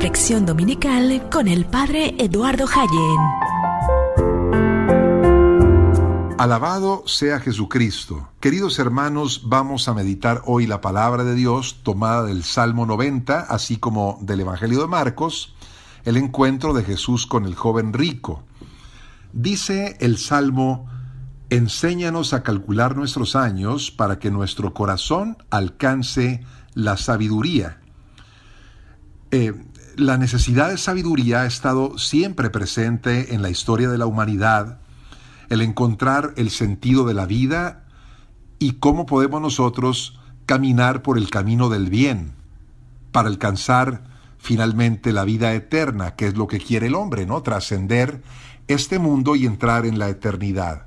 Reflexión dominical con el Padre Eduardo Jayen. Alabado sea Jesucristo. Queridos hermanos, vamos a meditar hoy la palabra de Dios tomada del Salmo 90, así como del Evangelio de Marcos, el encuentro de Jesús con el joven rico. Dice el Salmo: enséñanos a calcular nuestros años para que nuestro corazón alcance la sabiduría. La necesidad de sabiduría ha estado siempre presente en la historia de la humanidad, el encontrar el sentido de la vida y cómo podemos nosotros caminar por el camino del bien para alcanzar finalmente la vida eterna, que es lo que quiere el hombre, ¿no? Trascender este mundo y entrar en la eternidad.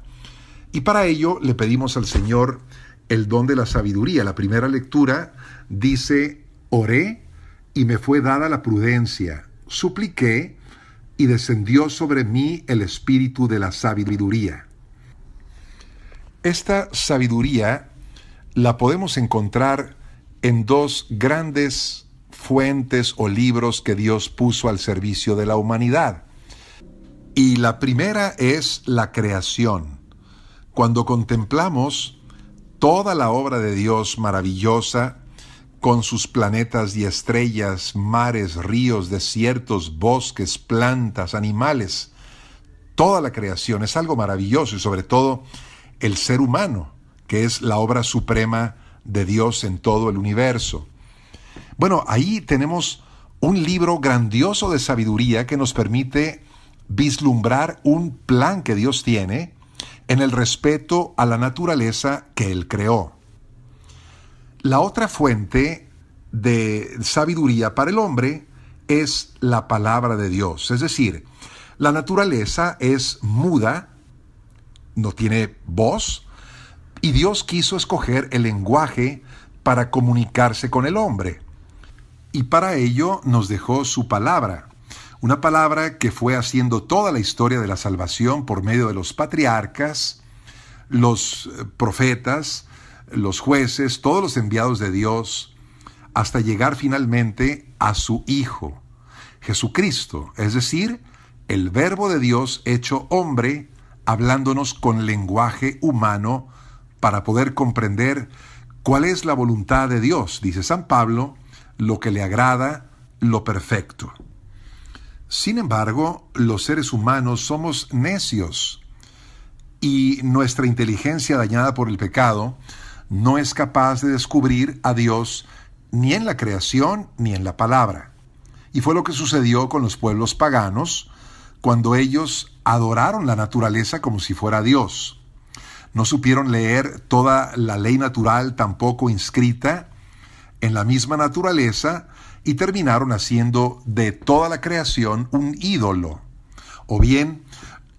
Y para ello le pedimos al Señor el don de la sabiduría. La primera lectura dice: oré y me fue dada la prudencia, supliqué y descendió sobre mí el espíritu de la sabiduría. Esta sabiduría la podemos encontrar en dos grandes fuentes o libros que Dios puso al servicio de la humanidad. Y la primera es la creación. Cuando contemplamos toda la obra de Dios maravillosa, con sus planetas y estrellas, mares, ríos, desiertos, bosques, plantas, animales, toda la creación es algo maravilloso, y sobre todo el ser humano, que es la obra suprema de Dios en todo el universo. Bueno, ahí tenemos un libro grandioso de sabiduría que nos permite vislumbrar un plan que Dios tiene en el respeto a la naturaleza que Él creó. La otra fuente de sabiduría para el hombre es la palabra de Dios. Es decir, la naturaleza es muda, no tiene voz, y Dios quiso escoger el lenguaje para comunicarse con el hombre. Y para ello nos dejó su palabra. Una palabra que fue haciendo toda la historia de la salvación por medio de los patriarcas, los profetas, los jueces, todos los enviados de Dios, hasta llegar finalmente a su Hijo, Jesucristo, es decir, el Verbo de Dios hecho hombre, hablándonos con lenguaje humano para poder comprender cuál es la voluntad de Dios, dice San Pablo, lo que le agrada, lo perfecto. Sin embargo, los seres humanos somos necios y nuestra inteligencia dañada por el pecado no es capaz de descubrir a Dios ni en la creación ni en la palabra. Y fue lo que sucedió con los pueblos paganos cuando ellos adoraron la naturaleza como si fuera Dios. No supieron leer toda la ley natural tampoco inscrita en la misma naturaleza y terminaron haciendo de toda la creación un ídolo. O bien,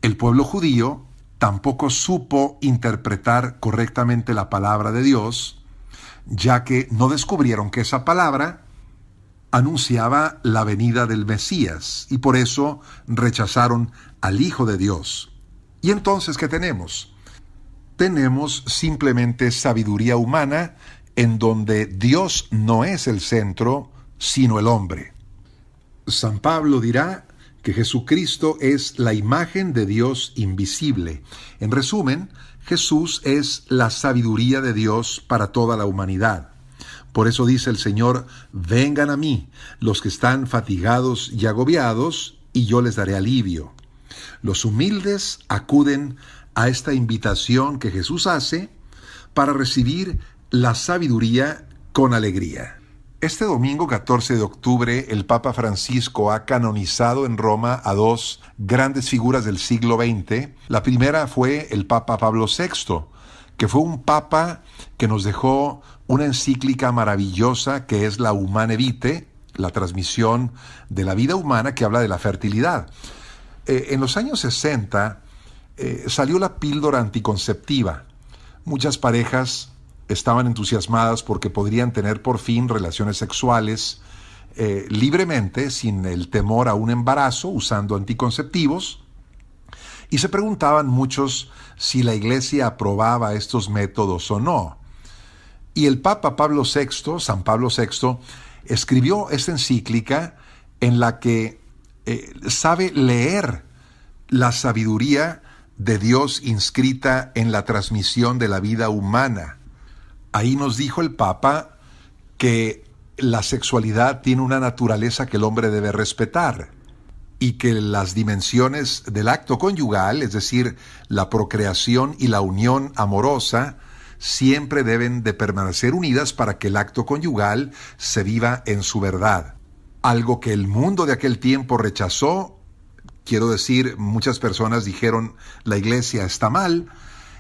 el pueblo judío tampoco supo interpretar correctamente la palabra de Dios, ya que no descubrieron que esa palabra anunciaba la venida del Mesías, y por eso rechazaron al Hijo de Dios. ¿Y entonces qué tenemos? Tenemos simplemente sabiduría humana en donde Dios no es el centro, sino el hombre. San Pablo dirá que Jesucristo es la imagen de Dios invisible. En resumen, Jesús es la sabiduría de Dios para toda la humanidad. Por eso dice el Señor: vengan a mí, los que están fatigados y agobiados, y yo les daré alivio. Los humildes acuden a esta invitación que Jesús hace para recibir la sabiduría con alegría. Este domingo 14 de octubre, el Papa Francisco ha canonizado en Roma a dos grandes figuras del siglo XX. La primera fue el Papa Pablo VI, que fue un papa que nos dejó una encíclica maravillosa que es la Humane Vitae, la transmisión de la vida humana, que habla de la fertilidad. En los años 60 salió la píldora anticonceptiva. Muchas parejas estaban entusiasmadas porque podrían tener por fin relaciones sexuales libremente, sin el temor a un embarazo, usando anticonceptivos. Y se preguntaban muchos si la Iglesia aprobaba estos métodos o no. Y el Papa Pablo VI, San Pablo VI, escribió esta encíclica en la que sabe leer la sabiduría de Dios inscrita en la transmisión de la vida humana. Ahí nos dijo el Papa que la sexualidad tiene una naturaleza que el hombre debe respetar y que las dimensiones del acto conyugal, es decir, la procreación y la unión amorosa, siempre deben de permanecer unidas para que el acto conyugal se viva en su verdad. Algo que el mundo de aquel tiempo rechazó. Quiero decir, muchas personas dijeron, la Iglesia está mal,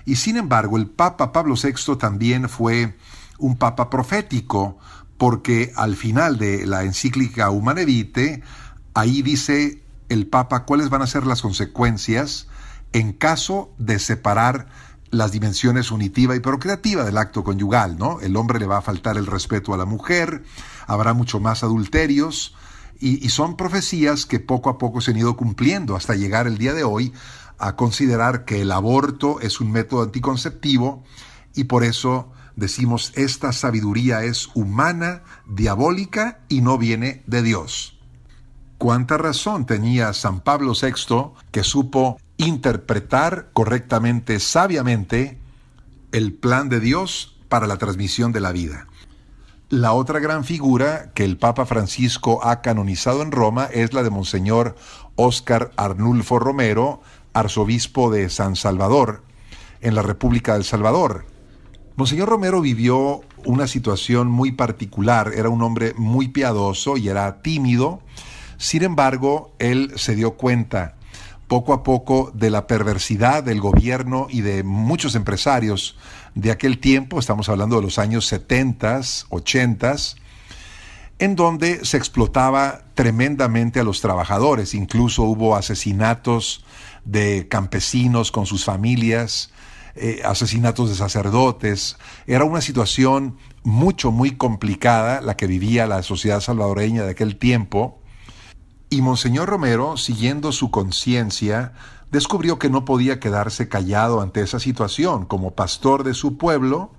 y sin embargo el Papa Pablo VI también fue un papa profético, porque al final de la encíclica Humanae Vitae, ahí dice el Papa cuáles van a ser las consecuencias en caso de separar las dimensiones unitiva y procreativa del acto conyugal, ¿no? El hombre le va a faltar el respeto a la mujer, habrá mucho más adulterios, y son profecías que poco a poco se han ido cumpliendo hasta llegar el día de hoy a considerar que el aborto es un método anticonceptivo, y por eso decimos esta sabiduría es humana, diabólica y no viene de Dios. ¿Cuánta razón tenía San Pablo VI, que supo interpretar correctamente, sabiamente, el plan de Dios para la transmisión de la vida? La otra gran figura que el Papa Francisco ha canonizado en Roma es la de Monseñor Óscar Arnulfo Romero, arzobispo de San Salvador, en la República del Salvador. Monseñor Romero vivió una situación muy particular, era un hombre muy piadoso y era tímido. Sin embargo, él se dio cuenta poco a poco de la perversidad del gobierno y de muchos empresarios de aquel tiempo, estamos hablando de los años 70, 80, en donde se explotaba tremendamente a los trabajadores. Incluso hubo asesinatos de campesinos con sus familias, asesinatos de sacerdotes. Era una situación muy complicada la que vivía la sociedad salvadoreña de aquel tiempo. Y Monseñor Romero, siguiendo su conciencia, descubrió que no podía quedarse callado ante esa situación. Como pastor de su pueblo,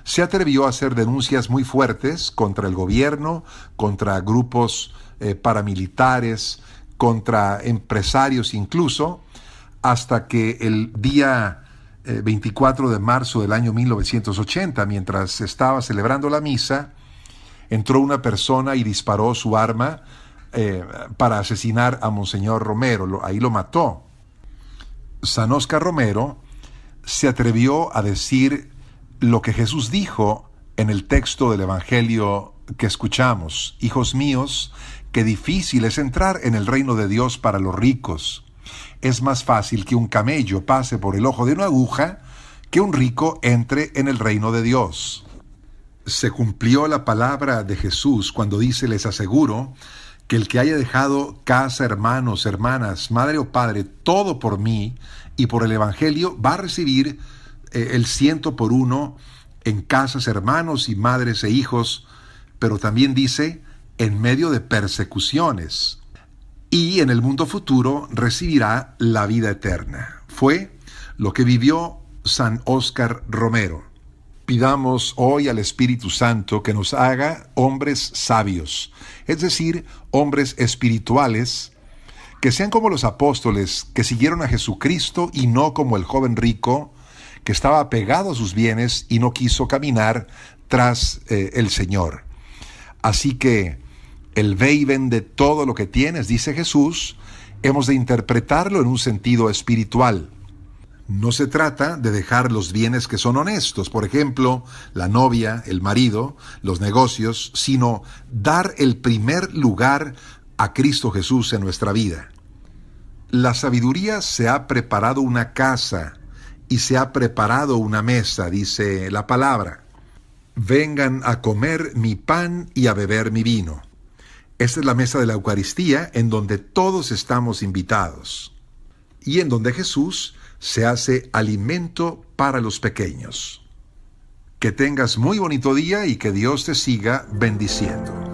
se atrevió a hacer denuncias muy fuertes contra el gobierno, contra grupos paramilitares, contra empresarios incluso, hasta que el día 24 de marzo del año 1980, mientras estaba celebrando la misa, entró una persona y disparó su arma para asesinar a Monseñor Romero. Ahí lo mató. San Óscar Romero se atrevió a decir lo que Jesús dijo en el texto del Evangelio que escuchamos: hijos míos, qué difícil es entrar en el reino de Dios para los ricos. Es más fácil que un camello pase por el ojo de una aguja que un rico entre en el reino de Dios. Se cumplió la palabra de Jesús cuando dice: les aseguro que el que haya dejado casa, hermanos, hermanas, madre o padre, todo por mí y por el Evangelio, va a recibir el 100 por 1 en casas, hermanos y madres e hijos, pero también dice, en medio de persecuciones. Y en el mundo futuro recibirá la vida eterna. Fue lo que vivió San Óscar Romero. Pidamos hoy al Espíritu Santo que nos haga hombres sabios, es decir, hombres espirituales, que sean como los apóstoles que siguieron a Jesucristo y no como el joven rico que estaba apegado a sus bienes y no quiso caminar tras el Señor. Así que el ve y vende todo lo que tienes, dice Jesús, hemos de interpretarlo en un sentido espiritual. No se trata de dejar los bienes que son honestos, por ejemplo, la novia, el marido, los negocios, sino dar el primer lugar a Cristo Jesús en nuestra vida. La sabiduría se ha preparado una casa y se ha preparado una mesa, dice la palabra. Vengan a comer mi pan y a beber mi vino. Esta es la mesa de la Eucaristía en donde todos estamos invitados y en donde Jesús se hace alimento para los pequeños. Que tengas muy bonito día y que Dios te siga bendiciendo.